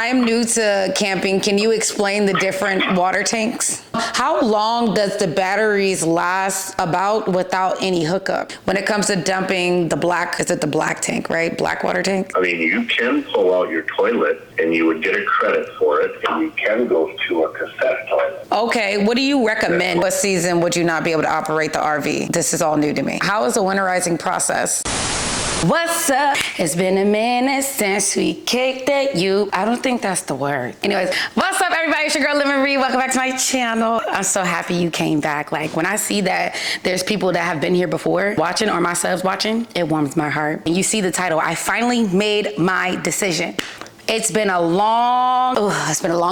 I'm new to camping. Can you explain the different water tanks? How long does the batteries last about without any hookup? When it comes to dumping the black, is it the black tank, right? Black water tank? I mean, you can pull out your toilet and you would get a credit for it, and you can go to a cassette toilet. Okay, what do you recommend? What season would you not be able to operate the RV? This is all new to me. How is the winterizing process? What's up? It's been a minute since we kicked it. I don't think that's the word. Anyways, what's up, everybody? It's your girl, LinMarie. Welcome back to my channel. I'm so happy you came back. Like, when I see that there's people that have been here before watching, or my subs watching, it warms my heart. And you see the title. I finally made my decision. It's been a long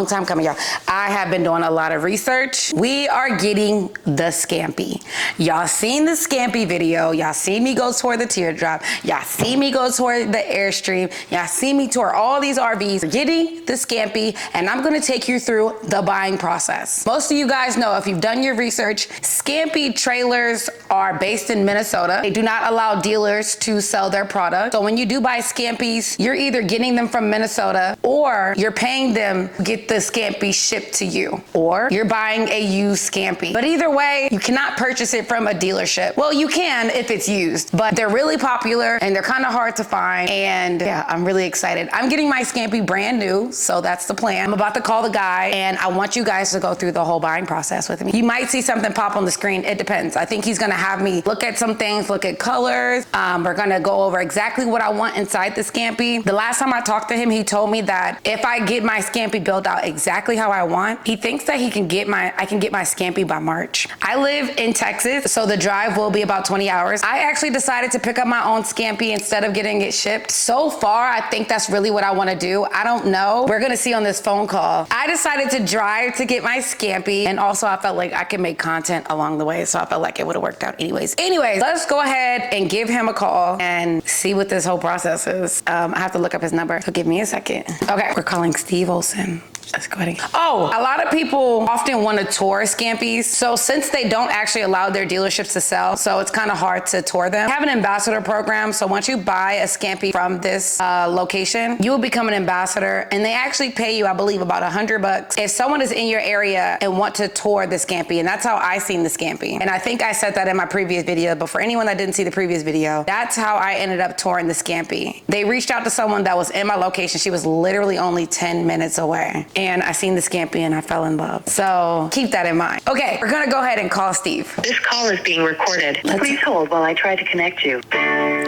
time coming, y'all. I have been doing a lot of research. We are getting the Scampy. Y'all seen the Scampy video. Y'all seen me go tour the teardrop. Y'all see me go tour the Airstream. Y'all see me tour all these RVs. We're getting the Scampy, and I'm gonna take you through the buying process. Most of you guys know, if you've done your research, Scampy trailers are based in Minnesota. They do not allow dealers to sell their product. So when you do buy Scampies, you're either getting them from Minnesota, or you're paying them to get the Scampy shipped to you, or you're buying a used Scampy. But either way, you cannot purchase it from a dealership. Well, you can if it's used, but they're really popular and they're kind of hard to find. And yeah, I'm really excited. I'm getting my Scampy brand new, so that's the plan. I'm about to call the guy, and I want you guys to go through the whole buying process with me. You might see something pop on the screen. It depends. I think he's gonna have me look at some things, look at colors. We're gonna go over exactly what I want inside the Scampy. The last time I talked to him, he told me that if I get my Scampy built out exactly how I want, he thinks that I can get my Scampy by March. I live in Texas, so the drive will be about 20 hours. I actually decided to pick up my own Scampy instead of getting it shipped. So far, I think that's really what I want to do. I don't know. We're gonna see on this phone call. I decided to drive to get my Scampy, and also I felt like I could make content along the way, so I felt like it would have worked out anyways. Let's go ahead and give him a call and see what this whole process is. I have to look up his number, so give me a second. Okay, we're calling Steve Olson. Let's go ahead. Oh, a lot of people often want to tour Scampies. So since they don't actually allow their dealerships to sell, so it's kind of hard to tour them. I have an ambassador program. So once you buy a Scampy from this location, you will become an ambassador, and they actually pay you, I believe, about $100 if someone is in your area and want to tour the Scampy. And that's how I seen the Scampy. And I think I said that in my previous video, but for anyone that didn't see the previous video, that's how I ended up touring the Scampy. They reached out to someone that was in my location. She was literally only 10 minutes away. And I seen the Scampy and I fell in love. So keep that in mind. Okay, we're gonna go ahead and call Steve. This call is being recorded. Please hold while I try to connect you.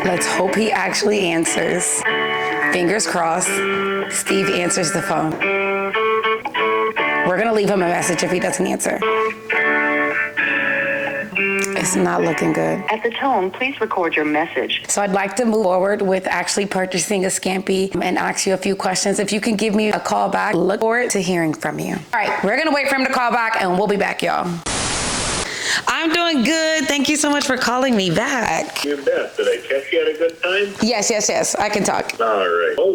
Let's hope he actually answers. Fingers crossed, Steve answers the phone. We're gonna leave him a message if he doesn't answer. It's not looking good. At the tone, please record your message. So I'd like to move forward with actually purchasing a Scampy and ask you a few questions. If you can give me a call back, look forward to hearing from you. All right, we're gonna wait for him to call back, and we'll be back, y'all. I'm doing good. Thank you so much for calling me back. You bet. Did I catch you at a good time? Yes. I can talk. All right. Oh,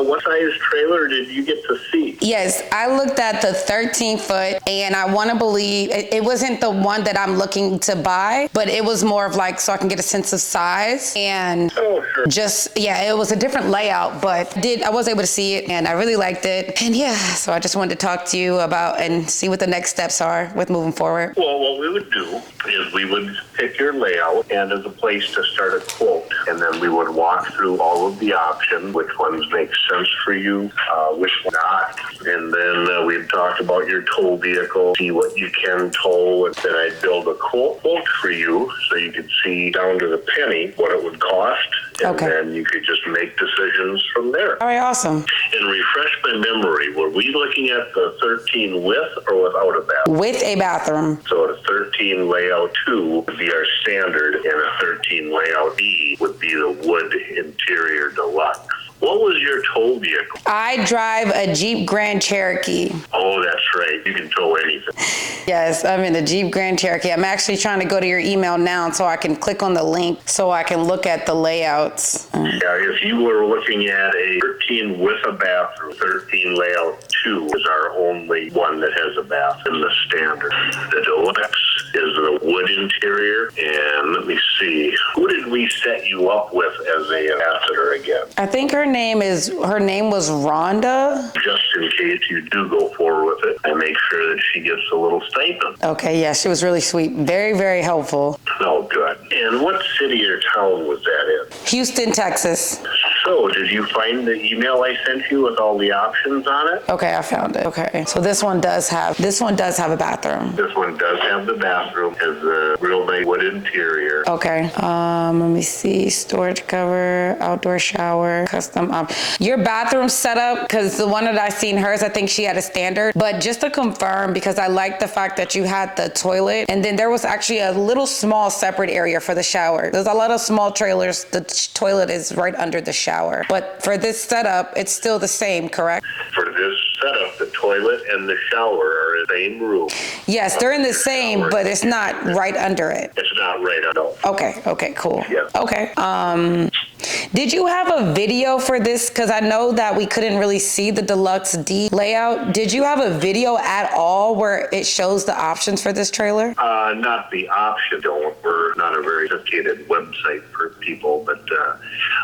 what size trailer did you get to see? Yes, I looked at the 13-foot, and I want to believe it wasn't the one that I'm looking to buy, but it was more of like, so I can get a sense of size. And it was a different layout, but I was able to see it, and I really liked it. And yeah, so I just wanted to talk to you about and see what the next steps are with moving forward. Well, what we would do is we would pick your layout and as a place to start a quote, and then we would walk through all of the options, which ones make sense for you, which not, and then we'd talk about your tow vehicle, see what you can tow, and then I'd build a quote for you so you could see down to the penny what it would cost, and then you could just make decisions from there. All right, awesome. And refresh my memory, were we looking at the 13 with or without a bathroom? With a bathroom. So a 13 layout 2 would be our standard, and a 13 layout E would be the wood interior deluxe. What was your tow vehicle? I drive a Jeep Grand Cherokee. Oh, that's right. You can tow anything. Yes, I'm in the Jeep Grand Cherokee. I'm actually trying to go to your email now so I can click on the link so I can look at the layouts. Yeah, if you were looking at a 13 with a bathroom, 13 layout 2 is our only one that has a bath in the standard. The deluxe is the wood interior. And let me see, who did we set you up with as a ambassador again? I think her name was Rhonda. Just in case you do go forward with it, I make sure that she gets a little stipend. Okay, yeah, she was really sweet. Very, very helpful. Oh, good. And what city or town was that in? Houston, Texas. So, did you find the email I sent you with all the options on it? Okay, I found it. Okay, so this one does have a bathroom. This one does have the bathroom, has a real nice wood interior. Okay, let me see, storage cover, outdoor shower, custom your bathroom setup, because the one that I seen hers, I think she had a standard, but just to confirm, because I like the fact that you had the toilet, and then there was actually a little small separate area for the shower. There's a lot of small trailers, the toilet is right under the shower, but for this setup, it's still the same, correct? For this setup, the toilet and the shower are in the same room. Yes, they're in the same, but it's not right under it. It's not right under. Okay, cool. Yeah. Okay, did you have a video for this? Because I know that we couldn't really see the Deluxe D layout. Did you have a video at all where it shows the options for this trailer? Not the option, don't. We're not a very sophisticated website for people, but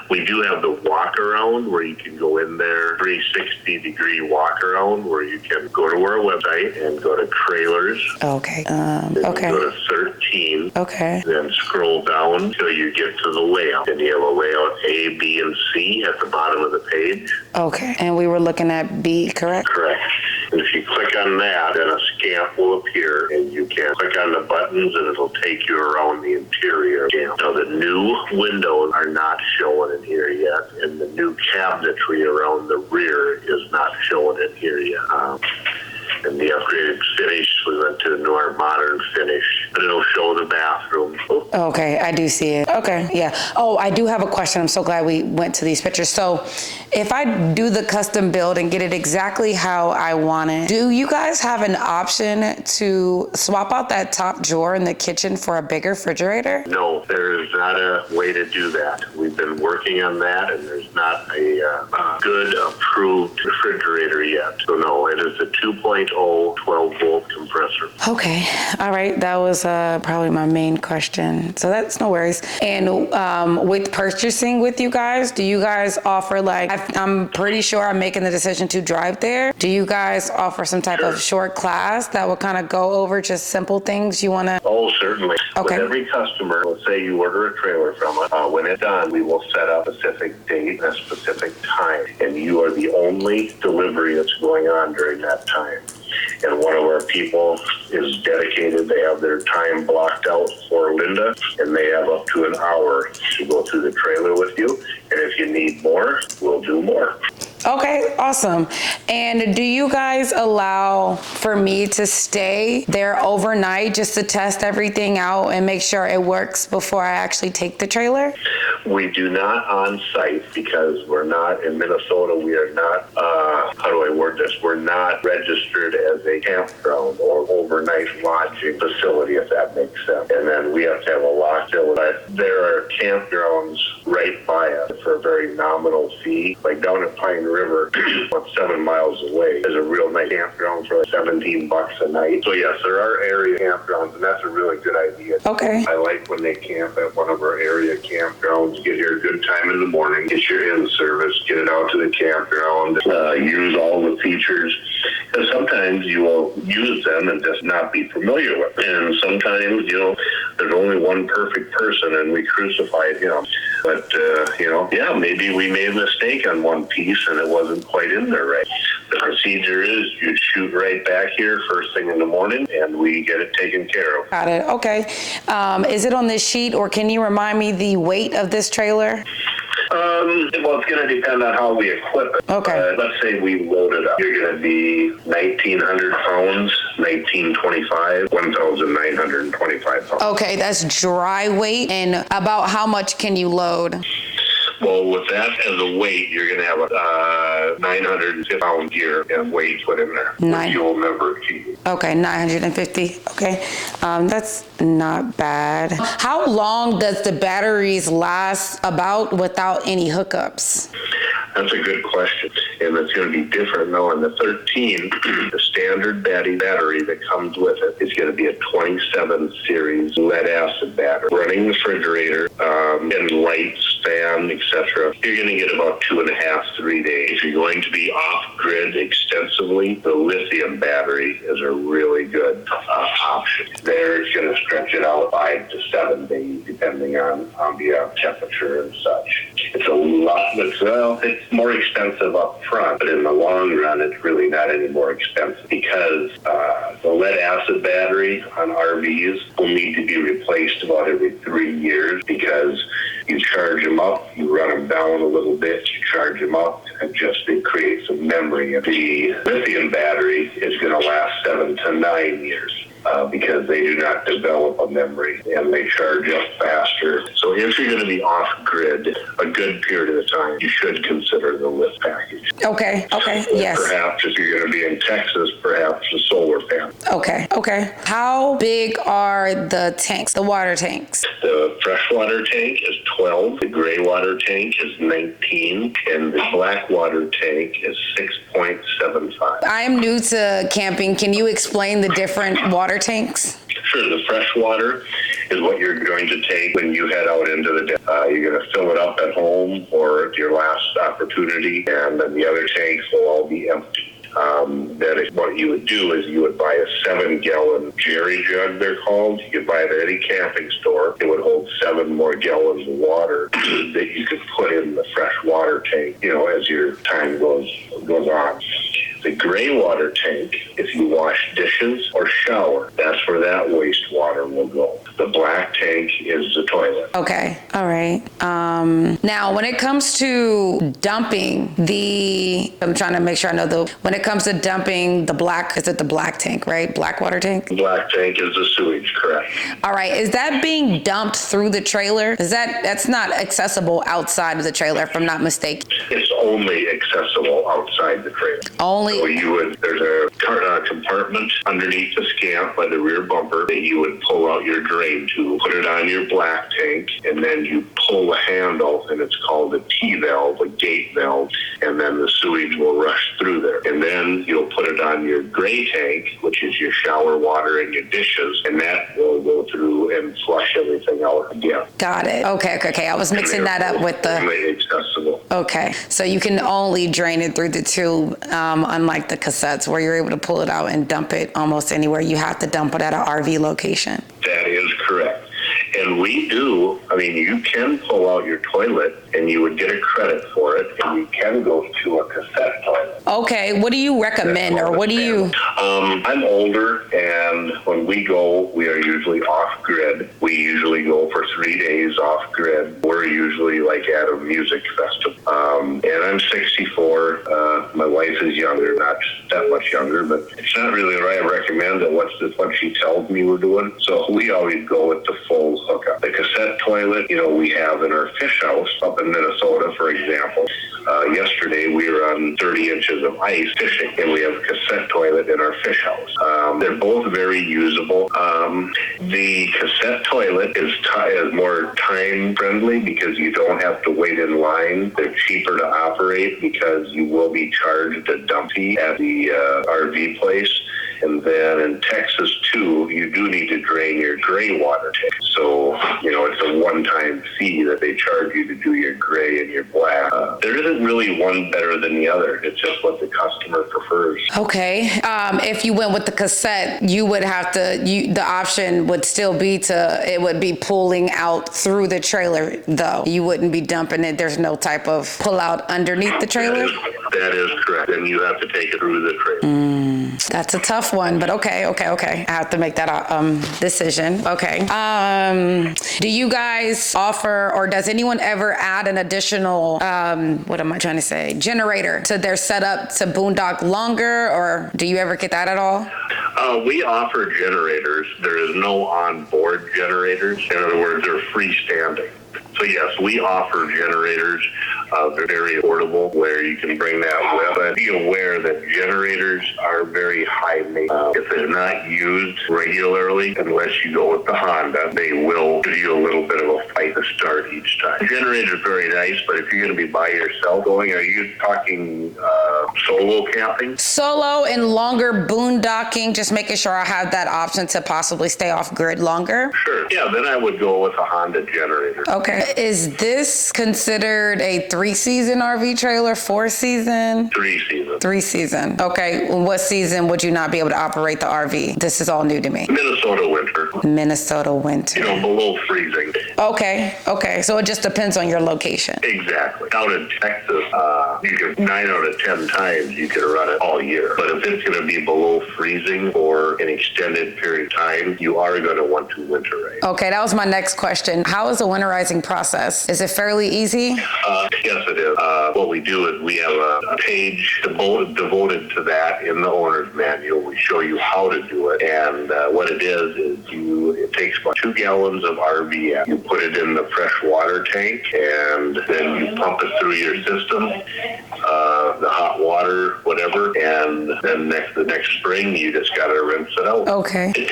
we do have the walk around where you can go in there, 360-degree walk around where you can go to our website and go to trailers. Okay. Okay. Go to 13. Okay. Then scroll down until you get to the layout. And you have a layout A, B, and C at the bottom of the page. Okay. And we were looking at B, correct? Correct. And if you click on that, then a Scamp will appear, and you can click on the buttons, and it'll take you around the interior. Now, the new windows are not showing in here yet, and the new cabinetry around the rear is not showing in here yet. And the upgraded finish, we went to the more modern finish, but it'll show the bathroom. Okay, I do see it. Okay, yeah. Oh, I do have a question. I'm so glad we went to these pictures. So if I do the custom build and get it exactly how I want it, do you guys have an option to swap out that top drawer in the kitchen for a bigger refrigerator? No, there is not a way to do that. We've been working on that, and there's not a good approved refrigerator yet. So no, it is a 2.0 12-volt compressor. Okay, all right. That was probably my main question. So that's no worries. And with purchasing with you guys, do you guys offer I'm pretty sure I'm making the decision to drive there. Do you guys offer some type of short class that will kind of go over just simple things you want to? Oh, certainly. Okay. With every customer, let's say you order a trailer from us, when it's done, we will set up a specific date and a specific time, and you are the only delivery that's going on during that time. And one of our people is dedicated. They have their time blocked out for Linda, and they have up to an hour to go through the trailer with you. And if you need more, we'll do more. Okay, awesome. And do you guys allow for me to stay there overnight just to test everything out and make sure it works before I actually take the trailer? We do not on site because we're not in Minnesota. We are not, how do I word this? We're not registered as a campground or overnight lodging facility, if that makes sense. And then we have to have a locked facility. There are campgrounds right by us for a very nominal fee, like down at Pine River, about 7 miles away. There's a real nice campground for like $17 a night. So yes, there are area campgrounds, and that's a really good idea. Okay. I like when they camp at one of our area campgrounds. Get here a good time in the morning, get your in-service, get it out to the campground, use all the features. And sometimes you will use them and just not be familiar with them. And sometimes, there's only one perfect person, and we crucified him. But, yeah, maybe we made a mistake on one piece and it wasn't quite in there right. The procedure is you shoot right back here first thing in the morning, and we get it taken care of. Got it. Okay. Is it on this sheet, or can you remind me the weight of this trailer? Well, it's going to depend on how we equip it. Okay. Let's say we load it up. You're going to be 1,900 pounds, 1,925, 1,925 pounds. Okay, that's dry weight. And about how much can you load? Well, with that as a weight, you're going to have a 950 pound gear and weight put in there. You'll never keep. Okay, 950. Okay, that's not bad. How long does the batteries last about without any hookups? That's a good question, and it's going to be different now. In the 13, the standard battery that comes with it is going to be a 27 series lead acid battery. Running the refrigerator, and lights, fan, etc. You're going to get about 2.5, 3 days. If you're going to be off-grid extensively, the lithium battery is a really good option. There, it's going to stretch it out 5 to 7 days, depending on ambient temperature and such. It's a lot. It's more expensive up front, but in the long run, it's really not any more expensive because the lead acid battery on RVs will need to be replaced about every 3 years because you charge them up, you run them down a little bit, you charge them up, and just it creates some memory. The lithium battery is going to last 7 to 9 years. Because they do not develop a memory and they charge up faster. So if you're going to be off-grid a good period of time, you should consider the lift package. Okay, yes. Perhaps if you're going to be in Texas, perhaps the solar panel. Okay. How big are the tanks, the water tanks? The freshwater tank is 12, the gray water tank is 19, and the black water tank is 6.75. I am new to camping. Can you explain the different water tanks? Sure, the fresh water is what you're going to take when you head out into the day. You're going to fill it up at home or at your last opportunity, and then the other tanks will all be empty. What you would do is you would buy a 7-gallon jerry jug, they're called. You could buy it at any camping store. It would hold 7 more gallons of water that you could put in the fresh water tank, as your time goes on. The gray water tank, if you wash dishes or shower, that's where that wastewater will go. The black tank is the toilet. Okay, all right. Now, when it comes to dumping I'm trying to make sure I know when it comes to dumping the black, is it the black tank, right? Black water tank? The black tank is the sewage, correct. All right, is that being dumped through the trailer? That's not accessible outside of the trailer, if I'm not mistaken? It's only accessible outside the trailer. Only. So there's a compartment underneath the Scamp by the rear bumper that you would pull out your drain to, put it on your black tank, and then you pull the handle, and it's called a T-valve, a gate valve, and then the sewage will rush through there. And then you'll put it on your gray tank, which is your shower water and your dishes, and that will go through and flush everything out again. Got it. Okay. I was mixing that up with the... Only accessible. Okay, so you can only drain it through the tube, unlike the cassettes where you're able to pull it out and dump it almost anywhere. You have to dump it at an RV location. That is correct. And you can pull out your toilet and you would get a credit for it, and you can go to a cassette toilet. Okay, what do you recommend, or what do you... I'm older, and when we go, we are usually off-grid. We usually go for 3 days off-grid. We're usually like at a music festival. And I'm 64. My wife is younger, not that much younger, but it's not really what I recommend that what she tells me we're doing. So we always go with the full hookup. The cassette toilet, we have in our fish house up in Minnesota, for example. Yesterday we were on 30 inches of ice fishing, and we have a cassette toilet in our fish house. They're both very usable. The cassette toilet is more time friendly because you don't have to wait in line. They're cheaper to operate because you will be charged a dump fee at the RV place. And then in Texas, too, you do need to drain your gray water tank. So, it's a one-time fee that they charge you to do your gray and your black. There isn't really one better than the other. It's just what the customer prefers. Okay. If you went with the cassette, you would have to, the option would still be it would be pulling out through the trailer, though. You wouldn't be dumping it. There's no type of pull out underneath the trailer? That is correct. And you have to take it through the trailer. That's a tough one, but okay. I have to make that decision. Okay. Do you guys offer, or does anyone ever add an additional, generator to their setup to boondock longer, or do you ever get that at all? We offer generators. There is no onboard generators. In other words, they're freestanding. So yes, we offer generators. They're very affordable where you can bring that with. But be aware that generators are very high maintenance. If they're not used regularly, unless you go with the Honda, they will give you a little bit of a fight to start each time. The generator is very nice, but if you're going to be by yourself going, are you talking solo camping? Solo and longer boondocking, just making sure I have that option to possibly stay off grid longer. Sure. Yeah, then I would go with a Honda generator. Okay. Is this considered a 3-season RV trailer, 4-season? 3-season. 3-season. Okay. What season would you not be able to operate the RV? This is all new to me. Minnesota winter. Minnesota winter. You know, below freezing. Okay. Okay. So it just depends on your location. Exactly. Out in Texas, you can 9 out of 10 times you can run it all year. But if it's going to be below freezing for an extended period of time, you are going to want to winterize. Okay, that was my next question. How is the winterizing process? Is it fairly easy? Yes, it is. What we do is we have a page devoted to that in the owner's manual. We show you how to do it. And what it is it takes about 2 gallons of RVM. You put it in the fresh water tank, and then you pump it through your system, the hot water, whatever, and then the next spring, you just got to rinse it out. Okay. It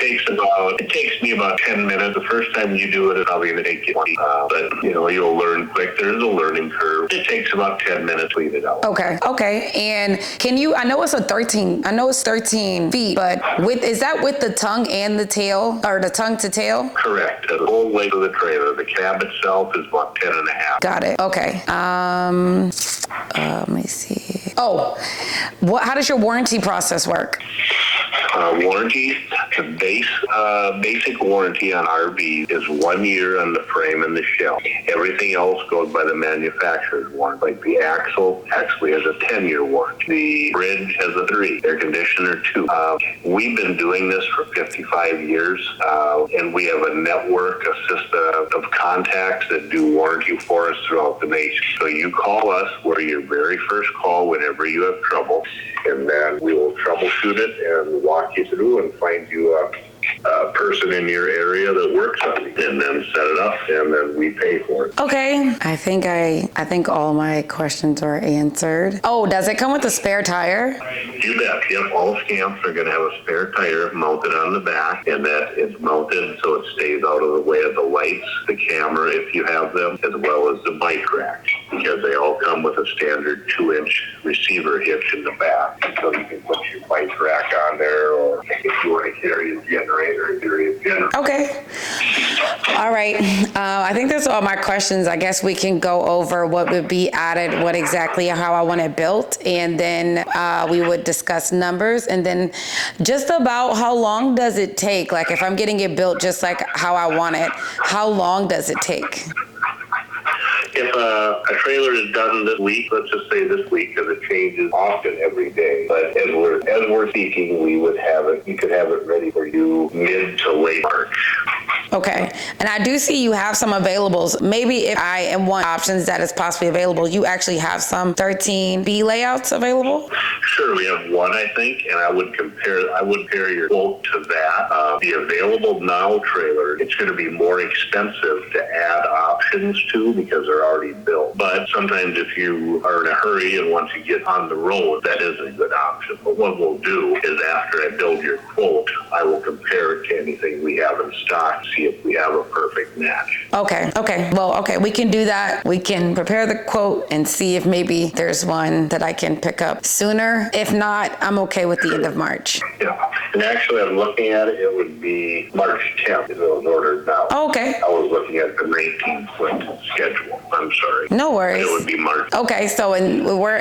takes me about 10 minutes. The first time you do it, it's probably going to take you 20. But, you'll learn quick. There's a learning curve. It takes about 10 minutes to clean it out. Okay. Okay. And I know it's 13 feet, but is that with the tongue and the tail, or the tongue to tail? Correct. The whole length of the trailer. The cab itself is about 10 and a half. Got it. Okay. Let me see. Oh, how does your warranty process work? Warranty, the basic warranty on RV is 1 year on the frame and the shell. Everything else goes by the manufacturer's warranty. Like the axle actually has a 10-year warranty. The bridge has a 3, air conditioner 2. We've been doing this for 55 years, and we have a network, a system of contacts that do warranty for us throughout the nation. So you call us, we're your very first call whenever you have trouble, and then we will troubleshoot it and walk you through and find you a person in your area that works on it, and then set it up, and then we pay for it. Okay. I think all my questions are answered. Oh, does it come with a spare tire? You bet. Yep, all Scamps are going to have a spare tire mounted on the back, and that is mounted so it stays out of the way of the lights, the camera if you have them, as well as the bike rack, because they all come with a standard 2-inch receiver hitch in the back, so you can put your bike rack on there, or if you want to carry a generator. Okay. All right. I think that's all my questions. I guess we can go over what would be added, how I want it built, and then we would discuss numbers, and then just about how long does it take? Like if I'm getting it built just like how I want it, how long does it take? If a trailer is done this week, let's just say this week, because it changes often every day. But as we're speaking, we could have it ready for you mid to late March. Okay. And I do see you have some availables. Maybe if I am one options that is possibly available, you actually have some 13B layouts available? Sure, we have one, I think, and I would compare your quote to that. The available now trailer, it's going to be more expensive to add options to because they're already built. But sometimes if you are in a hurry and want to get on the road, that is a good option. But what we'll do is after I build your quote, I will compare it to anything we have in stock, see if we have a perfect match. Okay. Well, we can do that. We can prepare the quote and see if maybe there's one that I can pick up sooner. If not, I'm okay with the end of March. Yeah. And actually, I'm looking at it would be March 10th if it was ordered now. Okay. I was looking at the 19th schedule. I'm sorry. No worries. It would be March. Okay, so we're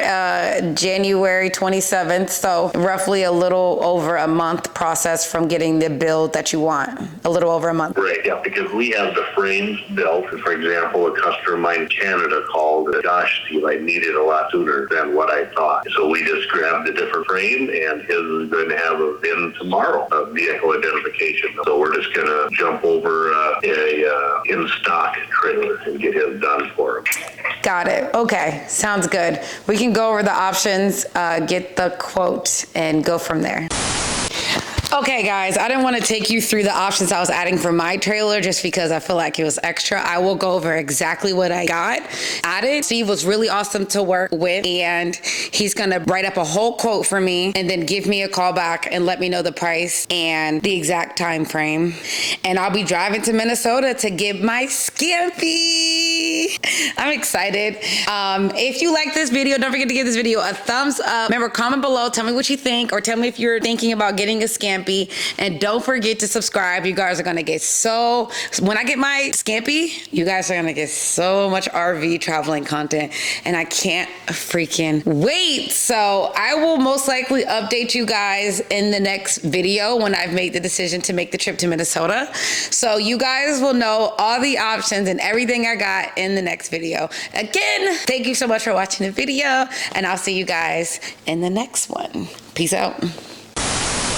January 27th, so roughly a little over a month process from getting the build that you want. A little over a month. Right, yeah, because we have the frames built. For example, a customer of mine in Canada called, gosh, Steve, I need it a lot sooner than what I thought. So we just grabbed a different frame, and his is going to have a VIN tomorrow, a vehicle identification. So we're just going to jump over a in-stock trailer and get his done for him. Got it. Okay, sounds good. We can go over the options, get the quote, and go from there. Okay, guys, I didn't want to take you through the options I was adding for my trailer just because I feel like it was extra. I will go over exactly what I got added. Steve was really awesome to work with, and he's gonna write up a whole quote for me and then give me a call back and let me know the price and the exact time frame. And I'll be driving to Minnesota to get my Scampy. I'm excited. If you like this video, don't forget to give this video a thumbs up. Remember, comment below, tell me what you think, or tell me if you're thinking about getting a Scampy. And don't forget to subscribe. You guys are gonna get when I get my Scampy, you guys are gonna get so much RV traveling content, and I can't freaking wait. So I will most likely update you guys in the next video when I've made the decision to make the trip to Minnesota. So you guys will know all the options and everything I got in the next video. Again, thank you so much for watching the video, and I'll see you guys in the next one. Peace out.